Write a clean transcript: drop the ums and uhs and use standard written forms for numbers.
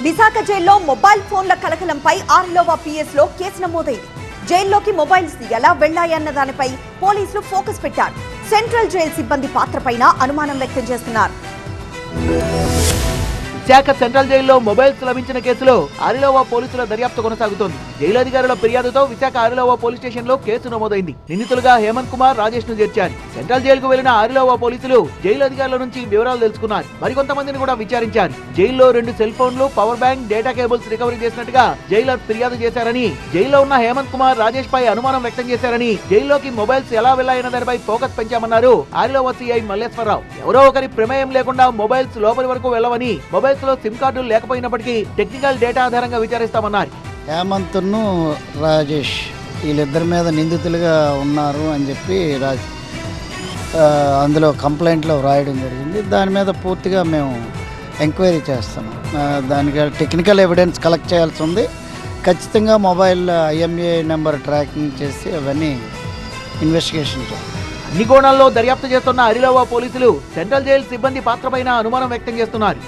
విశాఖ జైల్లో మొబైల్ ఫోన్ల కలకలంపై ఆర్లోవా పిఎస్ లో కేసు నమోదైంది. జైల్లోకి మొబైల్స్ ఎలా వెళ్లాయన్న దానిపై పోలీసులు ఫోకస్ పెట్టారు. సెంట్రల్ జైలు సిబ్బంది పాత్రపైన అనుమానం వ్యక్తం చేస్తున్నారు. విశాఖ సెంట్రల్ జైల్లో మొబైల్స్ లభించిన కేసులో ఆరిలోవా పోలీసుల దర్యాప్తు కొనసాగుతోంది. జైలు అధికారుల ఫిర్యాదుతో విశాఖ ఆరిలోవా పోలీస్ స్టేషన్ లో కేసు నమోదైంది. నిందితులుగా హేమంత్ కుమార్, రాజేష్ ను చేర్చారు. సెంట్రల్ జైలుకు వెళ్లిన ఆరిలోవా పోలీసులు జైలు అధికారుల నుంచి వివరాలు తెలుసుకున్నారు. మరికొంతమందిని కూడా విచారించారు. జైల్లో 2 సెల్ ఫోన్లు, power bank, data cables recovery చేసినట్టుగా జైలర్ ఫిర్యాదు చేశారని, జైల్లో ఉన్న హేమంత్ కుమార్, రాజేష్ పై అనుమానం వ్యక్తం చేశారని, జైల్లోకి మొబైల్స్ ఎలా వెళ్లాయన్న దానిపై ఫోకస్ పెంచామన్నారు ఆరిలోవా సిఐ మల్లేశ్వరరావు. ఎవరో ఒకరి ప్రమేయం లేకుండా మొబైల్స్ లోపలి వరకు వెళ్లవని, మొబైల్స్ లో సిమ్ కార్డులు లేకపోయినప్పటికీ టెక్నికల్ డేటా ఆధారంగా విచారిస్తామన్నారు. హేమంత్ను రాజేష్ వీళ్ళిద్దరి మీద నిందితులుగా ఉన్నారు అని చెప్పి అందులో కంప్లైంట్లో వ్రాయడం జరిగింది. దాని మీద పూర్తిగా మేము ఎంక్వైరీ చేస్తున్నాం. దానికి టెక్నికల్ ఎవిడెన్స్ కలెక్ట్ చేయాల్సి ఉంది. ఖచ్చితంగా మొబైల్ IMEI నెంబర్ ట్రాకింగ్ చేసి అవన్నీ ఇన్వెస్టిగేషన్ చేయాలి. అన్ని కోణాల్లో దర్యాప్తు చేస్తున్న ఆరిలోవా పోలీసులు సెంట్రల్ జైలు సిబ్బంది పాత్రపైన అనుమానం వ్యక్తం చేస్తున్నారు.